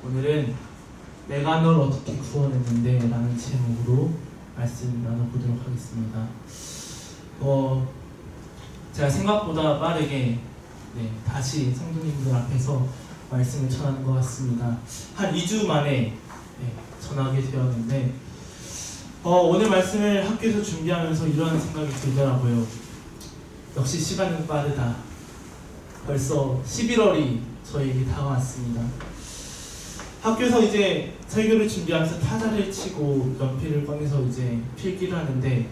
오늘은 내가 널 어떻게 구원했는데 라는 제목으로 말씀 나눠보도록 하겠습니다. 제가 생각보다 빠르게 다시 성도님들 앞에서 말씀을 전하는 것 같습니다. 한 2주 만에 전하게 되었는데 오늘 말씀을 학교에서 준비하면서 이런 생각이 들더라고요. 역시 시간은 빠르다. 벌써 11월이 저에게 다가왔습니다. 학교에서 이제 설교를 준비하면서 타자를 치고 연필을 꺼내서 이제 필기를 하는데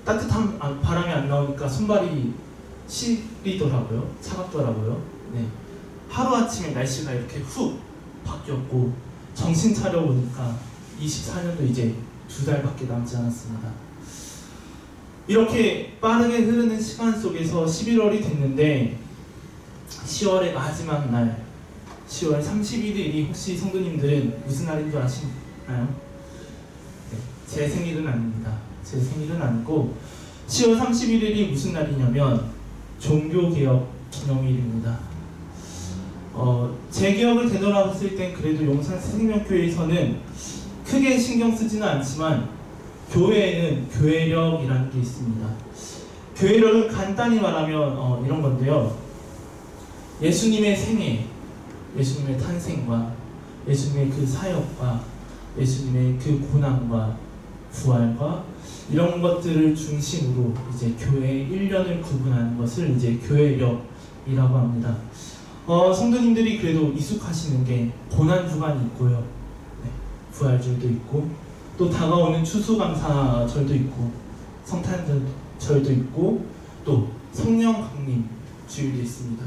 따뜻한 바람이 안 나오니까 손발이 시리더라고요. 차갑더라고요. 하루아침에 날씨가 이렇게 훅 바뀌었고 정신 차려보니까 24년도 이제 2달밖에 남지 않았습니다. 이렇게 빠르게 흐르는 시간 속에서 11월이 됐는데 10월의 마지막 날 10월 31일이 혹시 성도님들은 무슨 날인 줄 아시나요? 제 생일은 아닙니다. 제 생일은 아니고 10월 31일이 무슨 날이냐면 종교개혁 기념일입니다. 제 기억을 되돌아봤을 땐 그래도 용산 생명교회에서는 크게 신경 쓰지는 않지만 교회에는 교회력이라는 게 있습니다. 교회력은 간단히 말하면 이런 건데요. 예수님의 생애, 예수님의 탄생과 예수님의 그 사역과 예수님의 그 고난과 부활과 이런 것들을 중심으로 이제 교회의 1년을 구분하는 것을 이제 교회력이라고 합니다. 성도님들이 그래도 익숙하시는 게 고난주간이 있고요. 부활절도 있고 또 다가오는 추수감사절도 있고 성탄절도 있고 또 성령 강림 주일도 있습니다.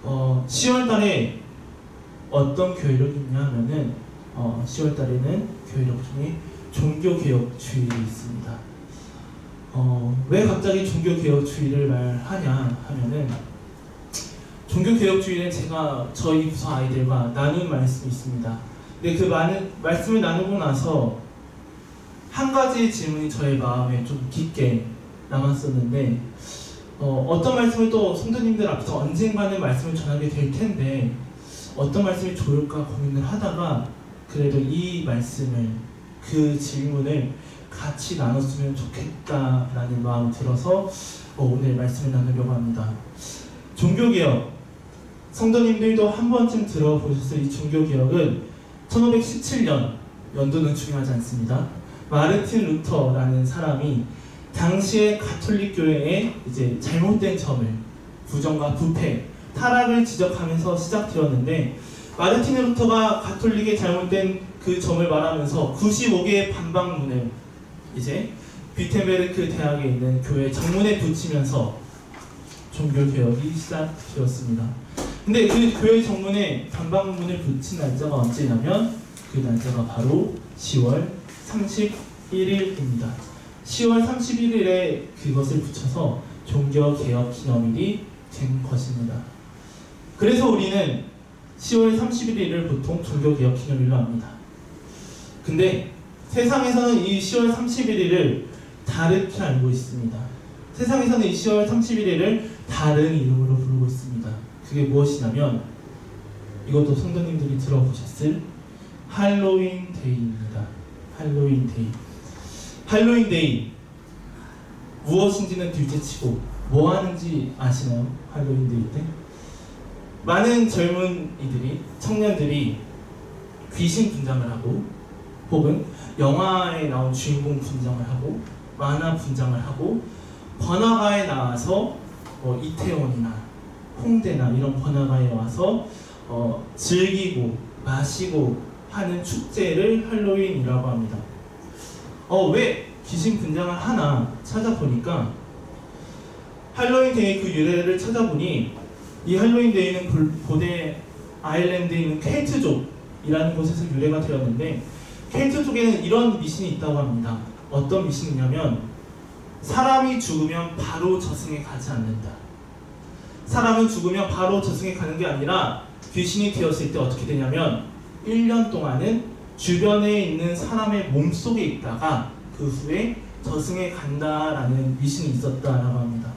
10월달에 어떤 교회력이 있냐 하면은 10월달에는 교회력 중에 종교개혁 주일이 있습니다. 왜 갑자기 종교개혁 주일을 말하냐 하면은 종교개혁 주일에 제가 저희 부서 아이들과 나눈 말씀이 있습니다. 근데 그 많은 말씀을 나누고 나서 한 가지 질문이 저의 마음에 좀 깊게 남았었는데 어떤 말씀을 또 성도님들 앞에서 언젠가는 말씀을 전하게 될 텐데 어떤 말씀이 좋을까 고민을 하다가 그래도 이 말씀을 그 질문을 같이 나눴으면 좋겠다라는 마음이 들어서 오늘 말씀을 나누려고 합니다. 종교개혁, 성도님들도 한 번쯤 들어보셨을 이 종교개혁은 1517년, 연도는 중요하지 않습니다. 마르틴 루터라는 사람이 당시의 가톨릭 교회의 이제 잘못된 점을, 부정과 부패, 타락을 지적하면서 시작되었는데 마르틴 루터가 가톨릭의 잘못된 그 점을 말하면서 95개의 반박문을 이제 비텐베르크 대학에 있는 교회 정문에 붙이면서 종교개혁이 시작되었습니다. 근데 그 교회 정문에 반박문을 붙인 날짜가 언제냐면 그 날짜가 바로 10월 31일입니다. 10월 31일에 그것을 붙여서 종교개혁 기념일이 된 것입니다. 그래서 우리는 10월 31일을 보통 종교개혁 기념일로 합니다. 근데 세상에서는 이 10월 31일을 다르게 알고 있습니다. 세상에서는 이 10월 31일을 다른 이름으로 부르고 있습니다. 그게 무엇이냐면 이것도 성도님들이 들어보셨을 할로윈 데이입니다. 할로윈 데이. 할로윈 데이 무엇인지는 둘째치고 뭐 하는지 아시나요? 할로윈 데이 때 많은 젊은이들이, 청년들이 귀신 분장을 하고 혹은 영화에 나온 주인공 분장을 하고 만화 분장을 하고 번화가에 나와서 이태원이나 홍대나 이런 번화가에 와서 즐기고 마시고 하는 축제를 할로윈이라고 합니다. 왜 귀신 분장을 하나 찾아보니까 할로윈 데이 그 유래를 찾아보니 이 할로윈 데이는 고대 아일랜드에 있는 켈트족이라는 곳에서 유래가 되었는데 켈트족에는 이런 미신이 있다고 합니다. 어떤 미신이냐면 사람이 죽으면 바로 저승에 가지 않는다. 사람은 죽으면 바로 저승에 가는 게 아니라 귀신이 되었을 때 어떻게 되냐면 1년 동안은 주변에 있는 사람의 몸속에 있다가 그 후에 저승에 간다라는 미신이 있었다라고 합니다.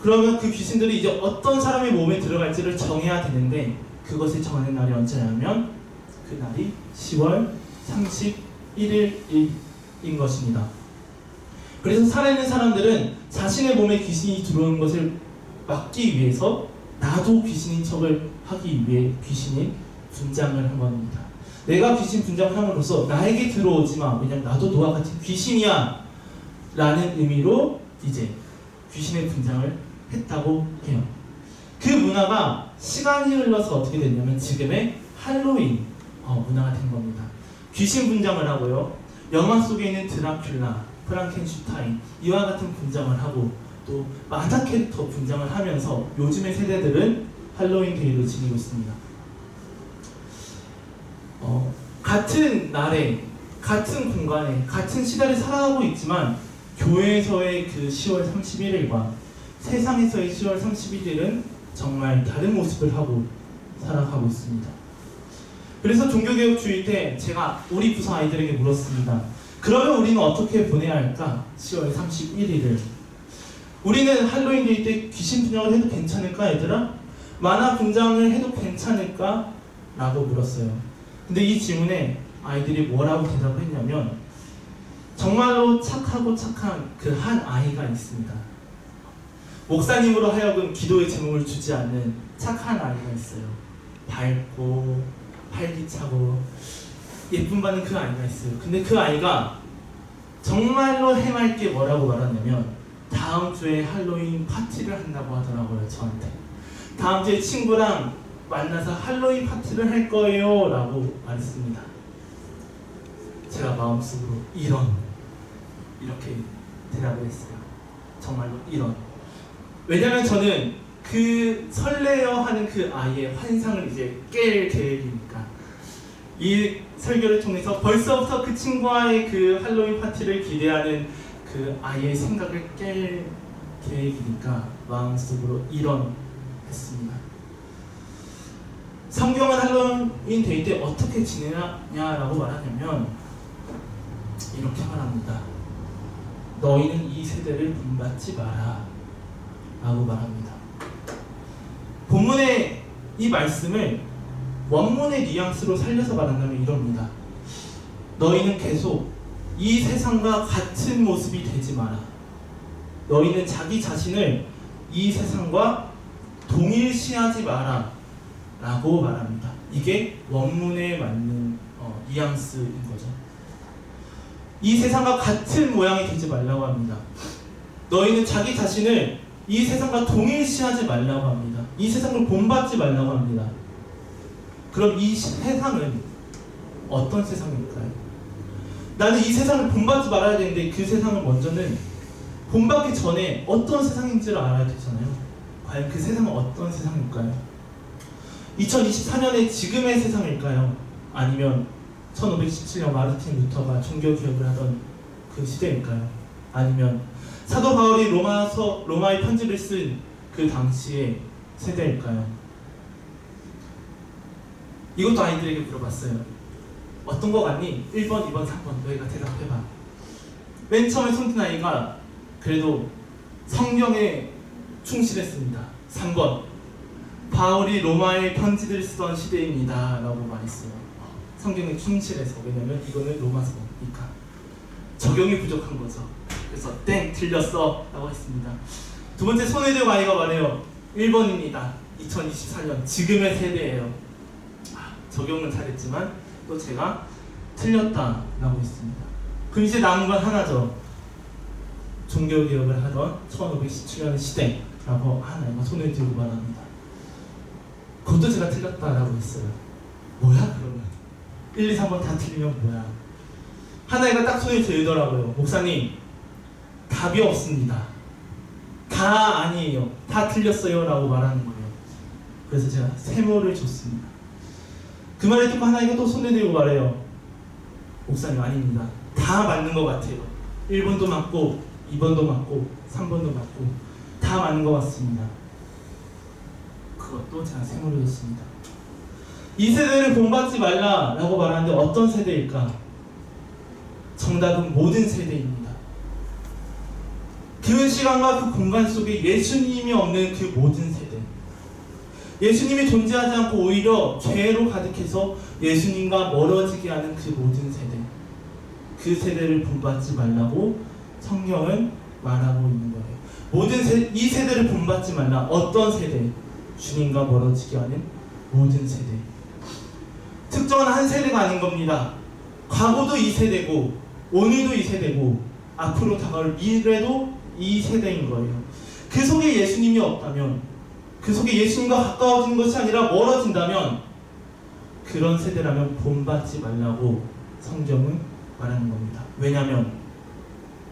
그러면 그 귀신들이 이제 어떤 사람의 몸에 들어갈지를 정해야 되는데 그것을 정하는 날이 언제냐면 그 날이 10월 31일인 것입니다. 그래서 살아있는 사람들은 자신의 몸에 귀신이 들어오는 것을 막기 위해서 나도 귀신인 척을 하기 위해 귀신인 분장을 한 겁니다. 내가 귀신 분장을 함으로써 나에게 들어오지 마. 왜냐면 나도 너와 같은 귀신이야. 라는 의미로 이제 귀신의 분장을 했다고 해요. 그 문화가 시간이 흘러서 어떻게 됐냐면 지금의 할로윈 문화가 된 겁니다. 귀신 분장을 하고요. 영화 속에 있는 드라큘라, 프랑켄슈타인 이와 같은 분장을 하고 또 만화 캐릭터 분장을 하면서 요즘의 세대들은 할로윈 데이를 지니고 있습니다. 같은 날에, 같은 공간에, 같은 시대를 살아가고 있지만 교회에서의 그 10월 31일과 세상에서의 10월 31일은 정말 다른 모습을 하고 살아가고 있습니다. 그래서 종교개혁주의 때 제가 우리 부서 아이들에게 물었습니다. 그러면 우리는 어떻게 보내야 할까? 10월 31일을 우리는 할로윈 데이 때 귀신 분장을 해도 괜찮을까 얘들아? 만화 분장을 해도 괜찮을까? 라고 물었어요. 근데 이 질문에 아이들이 뭐라고 대답을 했냐면 정말로 착하고 착한 그 한 아이가 있습니다. 목사님으로 하여금 기도의 제목을 주지 않는 착한 아이가 있어요. 밝고 활기차고 예쁨 받는 그 아이가 있어요. 근데 그 아이가 정말로 해맑게 뭐라고 말하냐면 다음 주에 할로윈 파티를 한다고 하더라고요. 저한테 다음 주에 친구랑 만나서 할로윈 파티를 할 거예요 라고 말했습니다. 제가 마음속으로 이렇게 대답을 했어요. 정말로 왜냐면 저는 그 설레어 하는 그 아이의 환상을 이제 깰 계획이니까 이 설교를 통해서 벌써부터 그 친구와의 그 할로윈 파티를 기대하는 그 아이의 생각을 깰 계획이니까 마음속으로 했습니다. 성경은 할로윈 데이 때 어떻게 지내냐라고 말하냐면 이렇게 말합니다. 너희는 이 세대를 본받지 마라 라고 말합니다. 본문의 이 말씀을 원문의 뉘앙스로 살려서 말한다면 이럽니다. 너희는 계속 이 세상과 같은 모습이 되지 마라. 너희는 자기 자신을 이 세상과 동일시하지 마라 라고 말합니다. 이게 원문에 맞는 뉘앙스인 거죠. 이 세상과 같은 모양이 되지 말라고 합니다. 너희는 자기 자신을 이 세상과 동일시하지 말라고 합니다. 이 세상을 본받지 말라고 합니다. 그럼 이 세상은 어떤 세상일까요? 나는 이 세상을 본받지 말아야 되는데 그 세상을 먼저는 본받기 전에 어떤 세상인지를 알아야 되잖아요. 과연 그 세상은 어떤 세상일까요? 2024년의 지금의 세상일까요? 아니면 1517년 마르틴 루터가 종교개혁을 하던 그 시대일까요? 아니면 사도 바울이 로마의 편지를 쓴 그 당시의 세대일까요? 이것도 아이들에게 물어봤어요. 어떤 거 같니? 1번, 2번, 3번 너희가 대답해봐. 맨 처음에 손든 아이가 그래도 성경에 충실했습니다. 3번 바울이 로마에 편지를 쓰던 시대입니다 라고 말했어요. 성경에 충실해서. 왜냐면 이거는 로마서니까 적용이 부족한 거죠. 그래서 땡! 틀렸어! 라고 했습니다. 두 번째 손에 들고 아이가 말해요. 1번입니다. 2024년 지금의 세대예요. 적용은 잘했지만 또 제가 틀렸다 라고 했습니다. 그럼 이제 남은 건 하나죠. 종교개혁을 하던 1517년 시대라고 한 아이가 손을 들고 말합니다. 그것도 제가 틀렸다라고 했어요. 뭐야 그러면? 1, 2, 3번 다 틀리면 뭐야? 하나이가 딱 손을 들더라고요. 목사님 답이 없습니다. 다 아니에요. 다 틀렸어요 라고 말하는 거예요. 그래서 제가 세모를 줬습니다. 그 말을 듣고 하나이가 또 손을 들고 말해요. 목사님 아닙니다. 다 맞는 것 같아요. 1번도 맞고 2번도 맞고 3번도 맞고 다 맞는 것 같습니다. 그것도 제가 세모를 줬습니다. 이 세대를 본받지 말라 라고 말하는데 어떤 세대일까? 정답은 모든 세대입니다. 그 시간과 그 공간 속에 예수님이 없는 그 모든 세대, 예수님이 존재하지 않고 오히려 죄로 가득해서 예수님과 멀어지게 하는 그 모든 세대, 그 세대를 본받지 말라고 성경은 말하고 있는 거예요. 이 세대를 본받지 말라. 어떤 세대? 주님과 멀어지게 하는 모든 세대. 특정한 한 세대가 아닌 겁니다. 과거도 이 세대고, 오늘도 이 세대고, 앞으로 다가올 미래도 이 세대인 거예요. 그 속에 예수님이 없다면, 그 속에 예수님과 가까워지는 것이 아니라 멀어진다면, 그런 세대라면 본받지 말라고 성경은 말하는 겁니다. 왜냐하면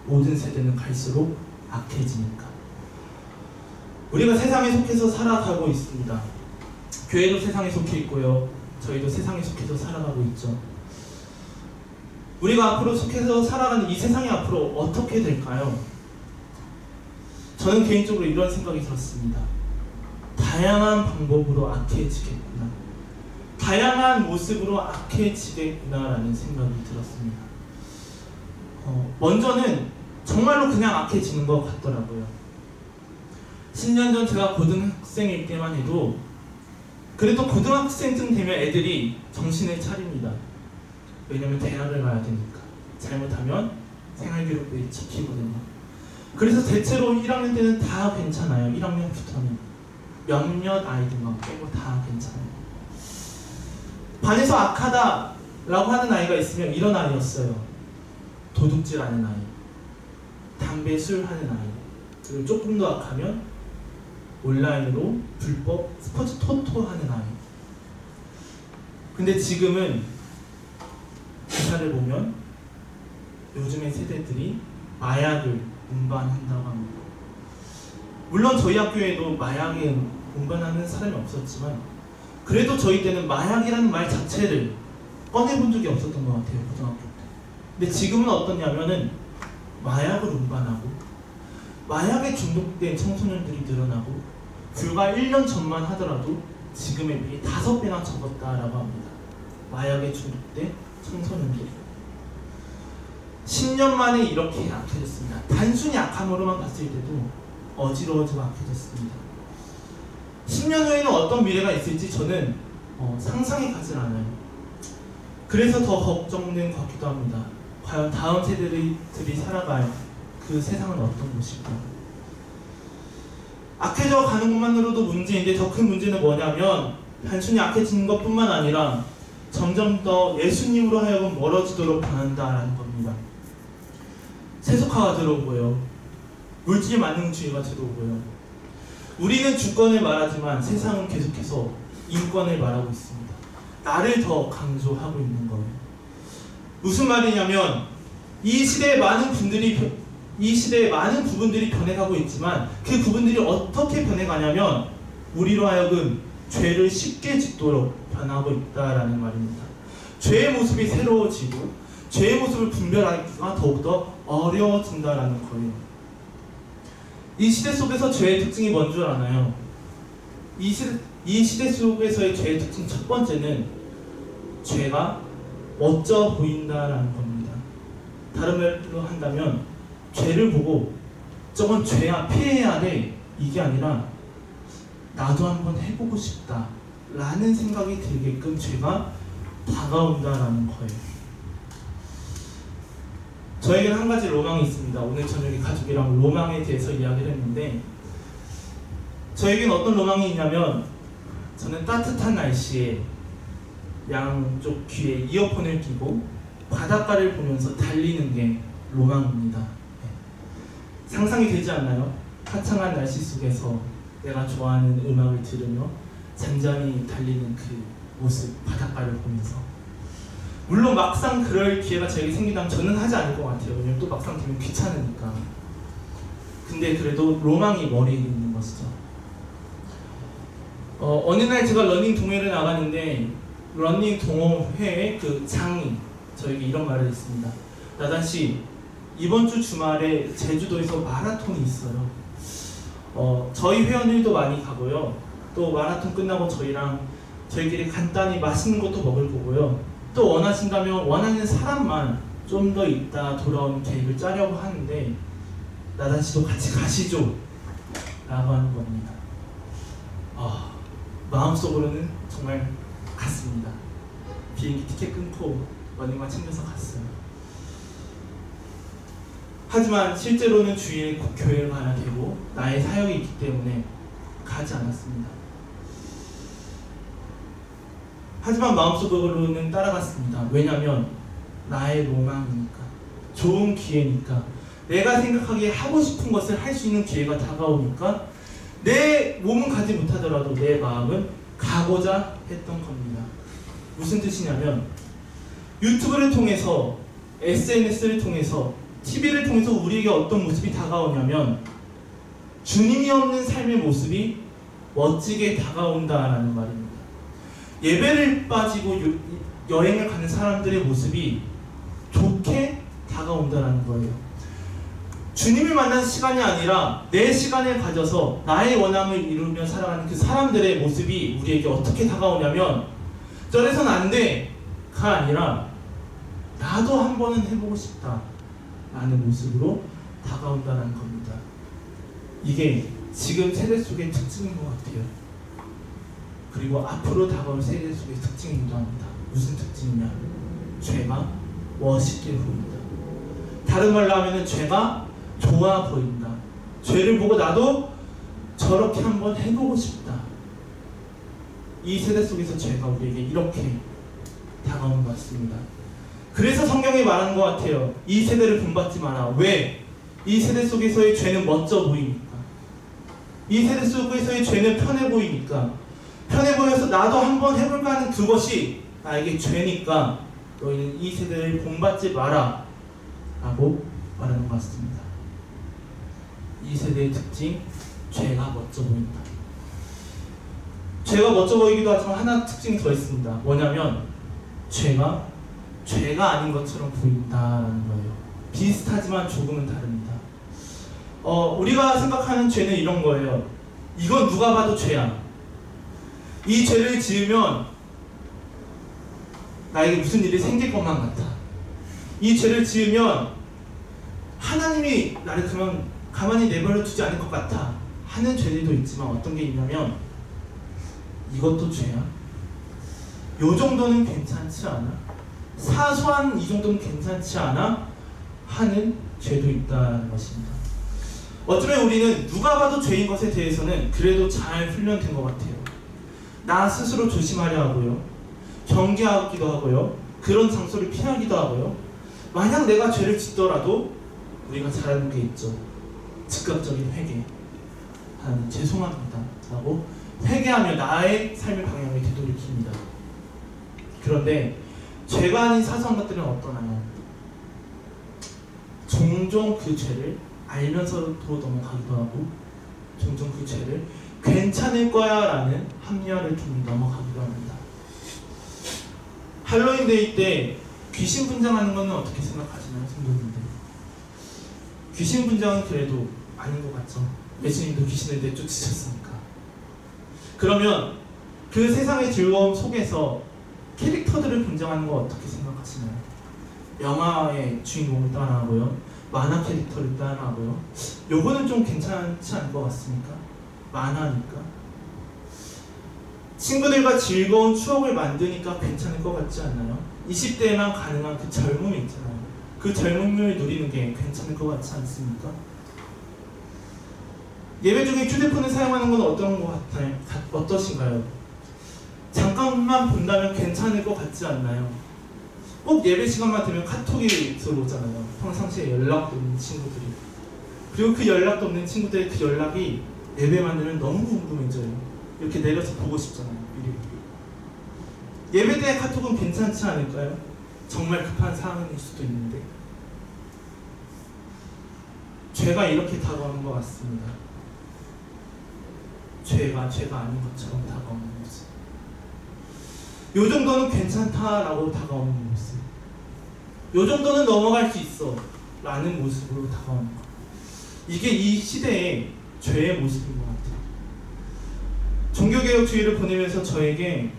모든 세대는 갈수록 악해지니까. 우리가 세상에 속해서 살아가고 있습니다. 교회도 세상에 속해 있고요, 저희도 세상에 속해서 살아가고 있죠. 우리가 앞으로 속해서 살아가는 이 세상이 앞으로 어떻게 될까요? 저는 개인적으로 이런 생각이 들었습니다. 다양한 방법으로 악해지겠구나, 다양한 모습으로 악해지겠구나라는 생각이 들었습니다. 먼저는 정말로 그냥 악해지는 것 같더라고요. 10년 전 제가 고등학생일 때만 해도 그래도 고등학생쯤 되면 애들이 정신을 차립니다. 왜냐면 대학을 가야 되니까. 잘못하면 생활기록부에 찍히거든요. 그래서 대체로 1학년 때는 다 괜찮아요. 1학년부터는 몇몇 아이들만 빼고 다 괜찮아요. 반에서 악하다 라고 하는 아이가 있으면 이런 아이였어요. 도둑질하는 아이, 담배, 술 하는 아이, 그리고 조금 더 악하면 온라인으로 불법 스포츠 토토 하는 아이. 근데 지금은 기사를 보면 요즘의 세대들이 마약을 운반한다고 합니다. 물론 저희 학교에도 마약에 운반하는 사람이 없었지만 그래도 저희 때는 마약이라는 말 자체를 꺼내본 적이 없었던 것 같아요, 고등학교 때. 근데 지금은 어떠냐면은 마약을 운반하고 마약에 중독된 청소년들이 늘어나고 불과 1년 전만 하더라도 지금에 비해 5배나 적었다라고 합니다. 마약에 중독된 청소년들이 10년 만에 이렇게 악해졌습니다. 단순히 악함으로만 봤을 때도 어지러워지고 악해졌습니다. 10년 후에는 어떤 미래가 있을지 저는 상상이 가질 않아요. 그래서 더 걱정된 것 같기도 합니다. 과연 다음 세대들이 살아갈 그 세상은 어떤 곳일까? 악해져 가는 것만으로도 문제인데 더 큰 문제는 뭐냐면 단순히 악해지는 것뿐만 아니라 점점 더 예수님으로 하여금 멀어지도록 변한다라는 겁니다. 세속화가 들어오고요, 물질 만능주의가 들어오고요. 우리는 주권을 말하지만 세상은 계속해서 인권을 말하고 있습니다. 나를 더 강조하고 있는 거예요. 무슨 말이냐면 이 시대에 많은 부분들이 변해가고 있지만 그 부분들이 어떻게 변해가냐면 우리로 하여금 죄를 쉽게 짓도록 변하고 있다라는 말입니다. 죄의 모습이 새로워지고 죄의 모습을 분별하기가 더욱더 어려워진다라는 거예요. 이 시대 속에서 죄의 특징이 뭔 줄 아나요? 이 시대 속에서의 죄의 특징 첫 번째는 죄가 멋져 보인다라는 겁니다. 다른 말로 한다면 죄를 보고 저건 죄야, 피해야 돼, 이게 아니라 나도 한번 해보고 싶다 라는 생각이 들게끔 죄가 다가온다라는 거예요. 저에게는 한 가지 로망이 있습니다. 오늘 저녁에 가족이랑 로망에 대해서 이야기를 했는데 저에게는 어떤 로망이 있냐면 저는 따뜻한 날씨에 양쪽 귀에 이어폰을 끼고 바닷가를 보면서 달리는 게 로망입니다. 상상이 되지 않나요? 화창한 날씨 속에서 내가 좋아하는 음악을 들으며 잔잔히 달리는 그 모습, 바닷가를 보면서. 물론 막상 그럴 기회가 저에게 생긴다면 저는 하지 않을 것 같아요. 왜냐면 또 막상 되면 귀찮으니까. 근데 그래도 로망이 머리에 있는 것이죠. 어느 날 제가 러닝 동호회를 나가는데 러닝 동호회의 그 장이 저에게 이런 말을 했습니다. 나단씨, 이번 주 주말에 제주도에서 마라톤이 있어요. 저희 회원들도 많이 가고요. 또 마라톤 끝나고 저희끼리 간단히 맛있는 것도 먹을 거고요. 또 원하신다면 원하는 사람만 좀 더 있다 돌아오는 계획을 짜려고 하는데 나다시도 같이 가시죠 라고 하는 겁니다. 마음속으로는 정말 갔습니다. 비행기 티켓 끊고 러닝화 챙겨서 갔어요. 하지만 실제로는 주일에 교회를 가야 되고 나의 사역이 있기 때문에 가지 않았습니다. 하지만 마음속으로는 따라갔습니다. 왜냐면 나의 로망이니까, 좋은 기회니까, 내가 생각하기에 하고 싶은 것을 할 수 있는 기회가 다가오니까 내 몸은 가지 못하더라도 내 마음은 가고자 했던 겁니다. 무슨 뜻이냐면 유튜브를 통해서, SNS를 통해서, TV를 통해서 우리에게 어떤 모습이 다가오냐면 주님이 없는 삶의 모습이 멋지게 다가온다라는 말입니다. 예배를 빠지고 여행을 가는 사람들의 모습이 좋게 다가온다라는 거예요. 주님을 만난 시간이 아니라 내 시간을 가져서 나의 원함을 이루며 살아가는 그 사람들의 모습이 우리에게 어떻게 다가오냐면 저래선 안 돼가 아니라 나도 한 번은 해보고 싶다 라는 모습으로 다가온다는 겁니다. 이게 지금 세대 속의 특징인 것 같아요. 그리고 앞으로 다가올 세대 속의 특징이기도 합니다. 무슨 특징이냐? 죄가 멋있게 보인다. 다른 말로 하면 죄가 좋아 보인다. 죄를 보고 나도 저렇게 한번 해보고 싶다. 이 세대 속에서 죄가 우리에게 이렇게 다가오는 것 같습니다. 그래서 성경이 말하는 것 같아요. 이 세대를 본받지 마라. 왜? 이 세대 속에서의 죄는 멋져 보이니까. 이 세대 속에서의 죄는 편해 보이니까. 편해 보여서 나도 한번 해볼까 하는 그것이 나에게 죄니까 너희는 이 세대를 본받지 마라 라고 말하는 것 같습니다. 이 세대의 특징, 죄가 멋져 보인다. 죄가 멋져 보이기도 하지만 하나 특징이 더 있습니다. 뭐냐면 죄가 아닌 것처럼 보인다라는 거예요. 비슷하지만 조금은 다릅니다. 우리가 생각하는 죄는 이런 거예요. 이건 누가 봐도 죄야. 이 죄를 지으면 나에게 무슨 일이 생길 것만 같아. 이 죄를 지으면 하나님이 나를 그만 가만히 내버려 두지 않을 것 같아 하는 죄들도 있지만 어떤 게 있냐면 이것도 죄야? 요 정도는 괜찮지 않아? 사소한 이 정도는 괜찮지 않아? 하는 죄도 있다는 것입니다. 어쩌면 우리는 누가 봐도 죄인 것에 대해서는 그래도 잘 훈련된 것 같아요. 나 스스로 조심하려 하고요. 경계하기도 하고요. 그런 장소를 피하기도 하고요. 만약 내가 죄를 짓더라도 우리가 잘하는 게 있죠. 즉각적인 회개. 하나님 죄송합니다 라고 회개하며 나의 삶의 방향을 되돌이킵니다. 그런데 죄가 아닌 사소한 것들은 어떠나요? 종종 그 죄를 알면서도 넘어가기도 하고 종종 그 죄를 괜찮을 거야 라는 합리화를 좀 넘어가기도 합니다. 할로윈 데이 때 귀신 분장하는 거는 어떻게 생각하시나요, 성도님들? 귀신 분장은 그래도 아닌 것 같죠? 예수님도 귀신을 내쫓으셨으니까. 그러면 그 세상의 즐거움 속에서 캐릭터들을 분장하는 거 어떻게 생각하시나요? 영화의 주인공을 따라하고요, 만화 캐릭터를 따라하고요. 요거는 좀 괜찮지 않을 것 같습니까? 만화니까. 친구들과 즐거운 추억을 만드니까 괜찮을 것 같지 않나요? 20대에만 가능한 그 젊음이 있잖아요. 그 젊음을 누리는 게 괜찮을 것 같지 않습니까? 예배 중에 휴대폰을 사용하는 건 어떤 것 같아요? 어떠신가요? 잠깐만 본다면 괜찮을 것 같지 않나요? 꼭 예배 시간만 되면 카톡이 들어오잖아요. 평상시에 연락도 없는 친구들이. 그리고 그 연락도 없는 친구들의 그 연락이 예배만 되면 너무 궁금해져요. 이렇게 내려서 보고 싶잖아요. 미리. 예배 때 카톡은 괜찮지 않을까요? 정말 급한 상황일 수도 있는데. 죄가 이렇게 다가오는 것 같습니다. 죄가 아닌 것처럼 다가오는 모습. 요 정도는 괜찮다라고 다가오는 모습. 요 정도는 넘어갈 수 있어 라는 모습으로 다가오는 것. 이게 이 시대의 죄의 모습인 것 같아요. 종교개혁주의를 보내면서 저에게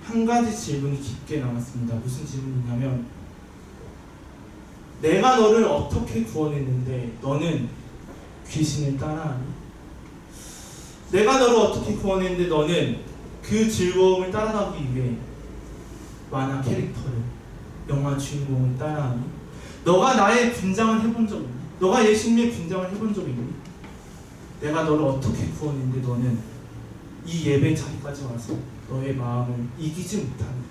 한 가지 질문이 깊게 남았습니다. 무슨 질문이냐면 내가 너를 어떻게 구원했는데 너는 귀신을 따라하니? 내가 너를 어떻게 구원했는데 너는 그 즐거움을 따라가기 위해 만화 캐릭터를, 영화 주인공을 따라하니? 너가 나의 분장을 해본 적 있니? 너가 예수님의 분장을 해본 적 있니? 내가 너를 어떻게 구원했는데 너는 이 예배 자리까지 와서 너의 마음을 이기지 못하니?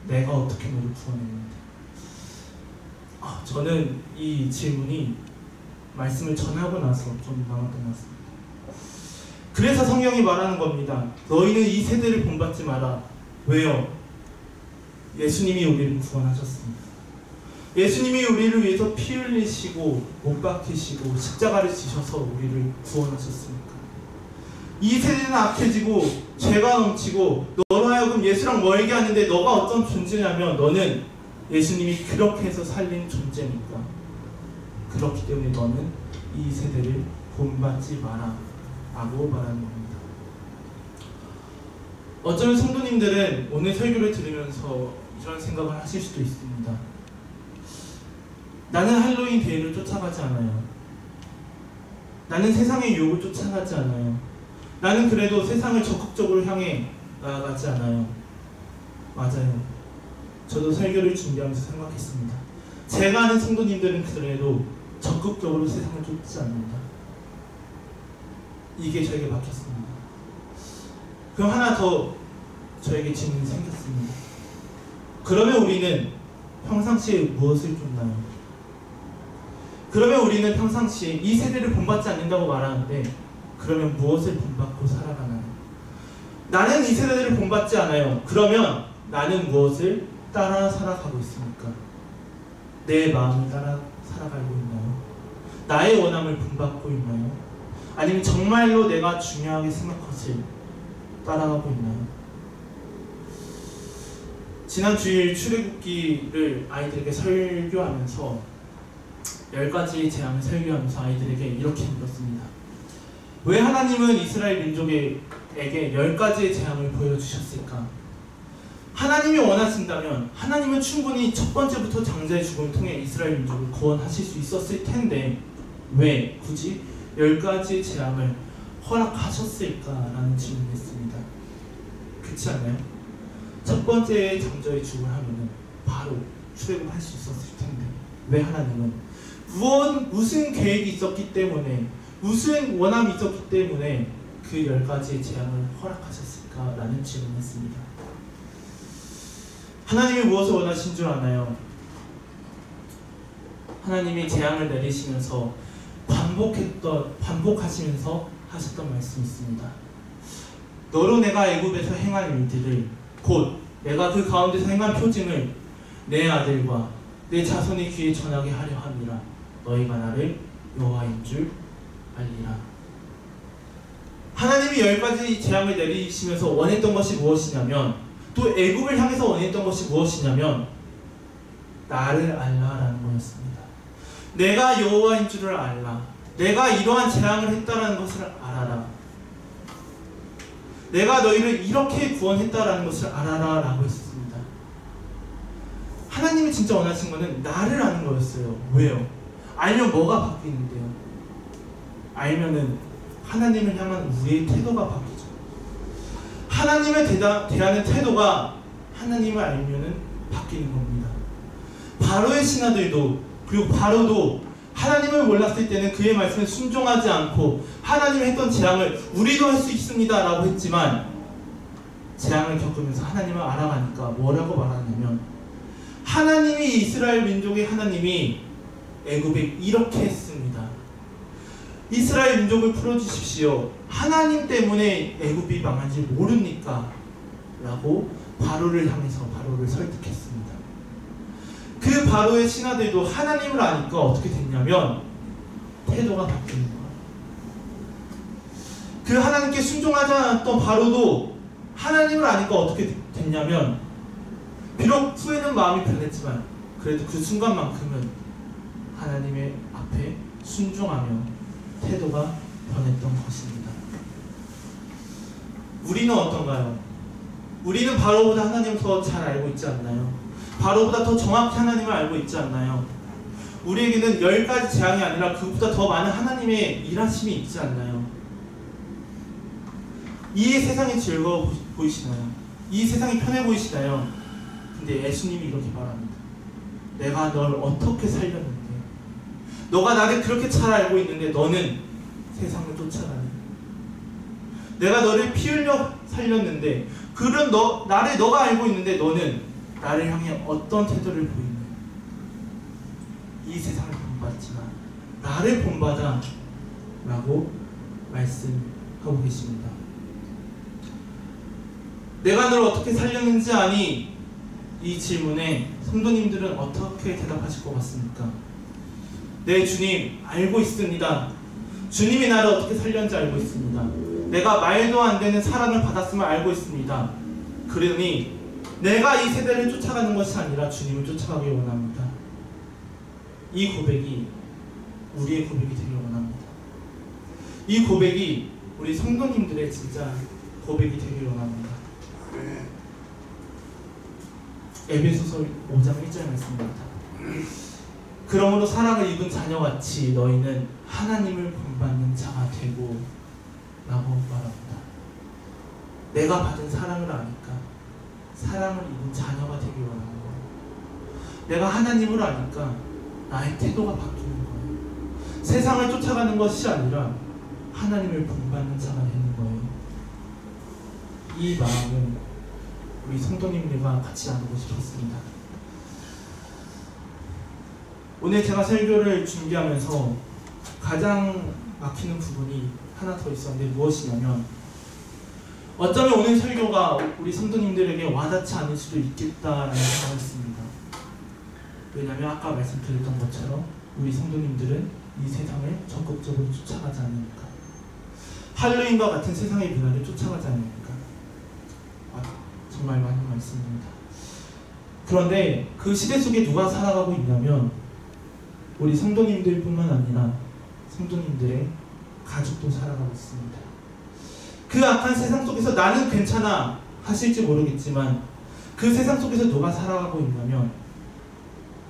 내가 어떻게 너를 구원했는데? 저는 이 질문이 말씀을 전하고 나서 좀 남았던 것 같습니다. 그래서 성경이 말하는 겁니다. 너희는 이 세대를 본받지 마라. 왜요? 예수님이 우리를 구원하셨습니다. 예수님이 우리를 위해서 피 흘리시고 못 박히시고 십자가를 지셔서 우리를 구원하셨습니까? 이 세대는 악해지고 죄가 넘치고 너로 하여금 예수랑 멀게 하는데 너가 어떤 존재냐면 너는 예수님이 그렇게 해서 살린 존재니까. 그렇기 때문에 너는 이 세대를 본받지 마라 라고 말하는 겁니다. 어쩌면 성도님들은 오늘 설교를 들으면서 이런 생각을 하실 수도 있습니다. 나는 할로윈 대회를 쫓아가지 않아요. 나는 세상의 유혹을 쫓아가지 않아요. 나는 그래도 세상을 적극적으로 향해 나아가지 않아요. 맞아요. 저도 설교를 준비하면서 생각했습니다. 제가 아는 성도님들은 그래도 적극적으로 세상을 쫓지 않는다. 이게 저에게 막혔습니다. 그럼 하나 더 저에게 질문이 생겼습니다. 그러면 우리는 평상시에 무엇을 쫓나요? 그러면 우리는 평상시에 이 세대를 본받지 않는다고 말하는데 그러면 무엇을 본받고 살아가나요? 나는 이 세대를 본받지 않아요. 그러면 나는 무엇을 따라 살아가고 있습니까? 내 마음을 따라 살아가고 있나요? 나의 원함을 본받고 있나요? 아니면 정말로 내가 중요하게 생각한 것을 따라가고 있나요? 지난 주일 출애굽기를 아이들에게 설교하면서 10가지의 재앙을 설교하면서 아이들에게 이렇게 물었습니다. 왜 하나님은 이스라엘 민족에게 10가지의 재앙을 보여주셨을까? 하나님이 원하신다면 하나님은 충분히 첫 번째부터 장자의 죽음을 통해 이스라엘 민족을 구원하실 수 있었을 텐데 왜 굳이 10가지의 재앙을 허락하셨을까라는 질문을 했습니다. 그렇지 않나요? 첫 번째 장자의 죽음을 하면은 바로 출애굽할 수 있었을 텐데 왜 하나님은 무슨 계획이 있었기 때문에 무슨 원함이 있었기 때문에 그 10가지의 재앙을 허락하셨을까라는 질문을 했습니다. 하나님이 무엇을 원하신 줄 아나요? 하나님이 재앙을 내리시면서 반복하시면서 하셨던 말씀이 있습니다. 너로 내가 애굽에서 행한 일들을 곧 내가 그 가운데서 행한 표징을 내 아들과 내 자손의 귀에 전하게 하려 함이라. 너희가 나를 여호와인 줄 알리라. 하나님이 10가지 재앙을 내리시면서 원했던 것이 무엇이냐면 또 애굽을 향해서 원했던 것이 무엇이냐면 나를 알라라는 거였습니다. 내가 여호와인 줄을 알라. 내가 이러한 재앙을 했다라는 것을 알아라. 내가 너희를 이렇게 구원했다라는 것을 알아라 라고 했습니다. 하나님이 진짜 원하신 것은 나를 아는 거였어요. 왜요? 알면 뭐가 바뀌는데요? 알면은 하나님을 향한 우리의 태도가 바뀌죠. 하나님을 대하는 태도가 하나님을 알면은 바뀌는 겁니다. 바로의 신하들도 그리고 바로도 하나님을 몰랐을 때는 그의 말씀에 순종하지 않고 하나님이 했던 재앙을 우리도 할 수 있습니다 라고 했지만 재앙을 겪으면서 하나님을 알아가니까 뭐라고 말하냐면 하나님이 이스라엘 민족의 하나님이 애굽에 이렇게 했습니다. 이스라엘 민족을 풀어주십시오. 하나님 때문에 애굽이 망한지 모릅니까? 라고 바로를 향해서 바로를 설득했습니다. 그 바로의 신하들도 하나님을 아니까 어떻게 됐냐면 태도가 바뀌는 거예요. 그 하나님께 순종하지 않았던 바로도 하나님을 아니까 어떻게 됐냐면 비록 후에는 마음이 변했지만 그래도 그 순간만큼은 하나님의 앞에 순종하며 태도가 변했던 것입니다. 우리는 어떤가요? 우리는 바로보다 하나님을 더 잘 알고 있지 않나요? 바로보다 더 정확히 하나님을 알고 있지 않나요? 우리에게는 10가지 재앙이 아니라 그것보다 더 많은 하나님의 일하심이 있지 않나요? 이 세상이 즐거워 보이시나요? 이 세상이 편해 보이시나요? 근데 예수님이 이렇게 말합니다. 내가 널 어떻게 살렸는데, 너가 나를 그렇게 잘 알고 있는데 너는 세상을 쫓아가니? 내가 너를 피 흘려 살렸는데, 그런 나를 너가 알고 있는데 너는 나를 향해 어떤 태도를 보이느냐? 이 세상을 본받지만 나를 본받아 라고 말씀하고 계십니다. 내가 너를 어떻게 살렸는지 아니? 이 질문에 성도님들은 어떻게 대답하실 것 같습니까? 네, 주님 알고 있습니다. 주님이 나를 어떻게 살렸는지 알고 있습니다. 내가 말도 안 되는 사랑을 받았음을 알고 있습니다. 그러니 내가 이 세대를 쫓아가는 것이 아니라 주님을 쫓아가기 원합니다. 이 고백이 우리의 고백이 되길 원합니다. 이 고백이 우리 성도님들의 진짜 고백이 되길 원합니다. 에베소서 5장 1절 말씀입니다. 그러므로 사랑을 입은 자녀같이 너희는 하나님을 본받는 자가 되고 라고 말합니다. 내가 받은 사랑을 아니까 사랑을 입은 자녀가 되길 원하는 거예요. 내가 하나님을 아니까 나의 태도가 바뀌는 거예요. 세상을 쫓아가는 것이 아니라 하나님을 본받는 자가 되는 거예요. 이 마음은 우리 성도님들과 같이 나누고 싶었습니다. 오늘 제가 설교를 준비하면서 가장 막히는 부분이 하나 더 있었는데 무엇이냐면, 어쩌면 오늘 설교가 우리 성도님들에게 와닿지 않을 수도 있겠다라는 생각을 했습니다. 왜냐하면 아까 말씀드렸던 것처럼 우리 성도님들은 이 세상을 적극적으로 쫓아가지 않으니까, 할로윈과 같은 세상의 문화를 쫓아가지 않으니까. 정말 많은 말씀입니다. 그런데 그 시대 속에 누가 살아가고 있냐면 우리 성도님들 뿐만 아니라 성도님들의 가족도 살아가고 있습니다. 그 악한 세상 속에서 나는 괜찮아 하실지 모르겠지만 그 세상 속에서 누가 살아가고 있냐면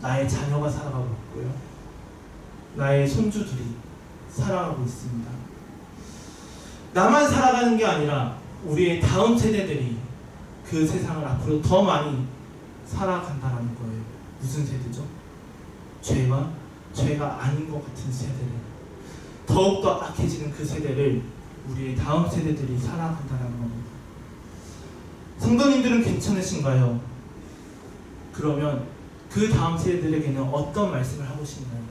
나의 자녀가 살아가고 있고요, 나의 손주들이 살아가고 있습니다. 나만 살아가는 게 아니라 우리의 다음 세대들이 그 세상을 앞으로 더 많이 살아간다는 거예요. 무슨 세대죠? 죄가 아닌 것 같은 세대를, 더욱더 악해지는 그 세대를 우리의 다음 세대들이 살아간다는 겁니다. 성도님들은 괜찮으신가요? 그러면 그 다음 세대들에게는 어떤 말씀을 하고 싶나요?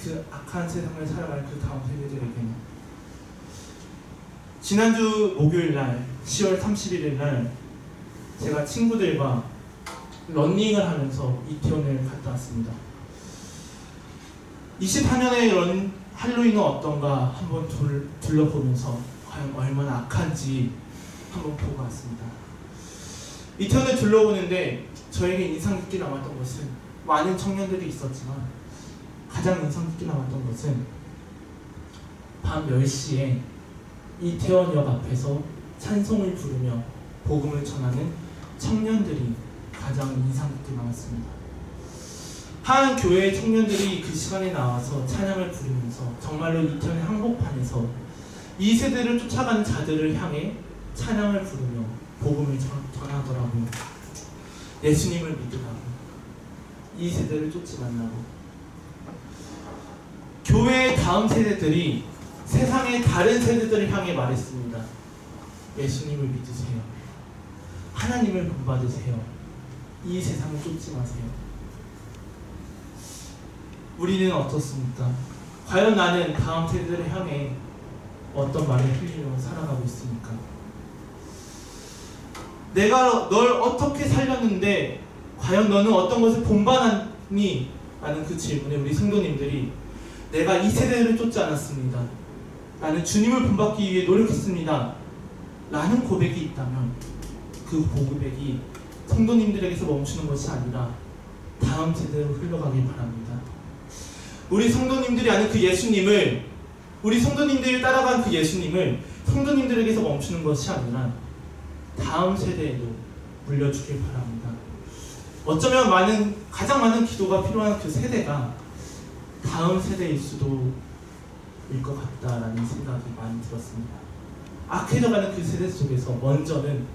그 악한 세상을 살아갈 그 다음 세대들에게는. 지난주 목요일날 10월 31일 날 제가 친구들과 러닝을 하면서 이태원을 갔다 왔습니다. 24년의 할로윈은 어떤가 한번 둘러보면서 과연 얼마나 악한지 한번 보고 왔습니다. 이태원을 둘러보는데 저에게 인상 깊게 남았던 것은, 많은 청년들이 있었지만 가장 인상 깊게 남았던 것은 밤 10시에 이태원역 앞에서 찬송을 부르며 복음을 전하는 청년들이 가장 인상 깊게 남았습니다. 한 교회의 청년들이 그 시간에 나와서 찬양을 부르면서 정말로 이태원의 한복판에서 이 세대를 쫓아가는 자들을 향해 찬양을 부르며 복음을 전하더라고요. 예수님을 믿으라고, 이 세대를 쫓지 말라고. 교회의 다음 세대들이 세상의 다른 세대들을 향해 말했습니다. 예수님을 믿으세요. 하나님을 본받으세요. 이 세상을 쫓지 마세요. 우리는 어떻습니까? 과연 나는 다음 세대를 향해 어떤 말을 흘리며 살아가고 있습니까? 내가 널 어떻게 살렸는데 과연 너는 어떤 것을 본받았니? 라는 그 질문에 우리 성도님들이 내가 이 세대를 쫓지 않았습니다. 나는 주님을 본받기 위해 노력했습니다. 라는 고백이 있다면 그 고백이 성도님들에게서 멈추는 것이 아니라 다음 세대로 흘러가길 바랍니다. 우리 성도님들이 아는 그 예수님을, 우리 성도님들이 따라간 그 예수님을 성도님들에게서 멈추는 것이 아니라 다음 세대에도 물려주길 바랍니다. 어쩌면 가장 많은 기도가 필요한 그 세대가 다음 세대일 수도 일 것 같다라는 생각이 많이 들었습니다. 악해져가는 그 세대 속에서 먼저는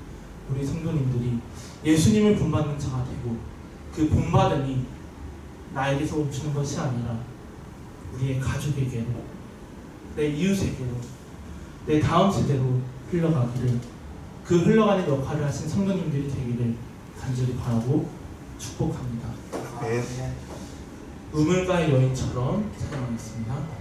우리 성도님들이 예수님을 본받는 자가 되고, 그 본받음이 나에게서 멈추는 것이 아니라 우리의 가족에게로, 내 이웃에게로, 내 다음 세대로 흘러가기를, 그 흘러가는 역할을 하신 성도님들이 되기를 간절히 바라고 축복합니다. 네. 우물가의 여인처럼 찬양하겠습니다.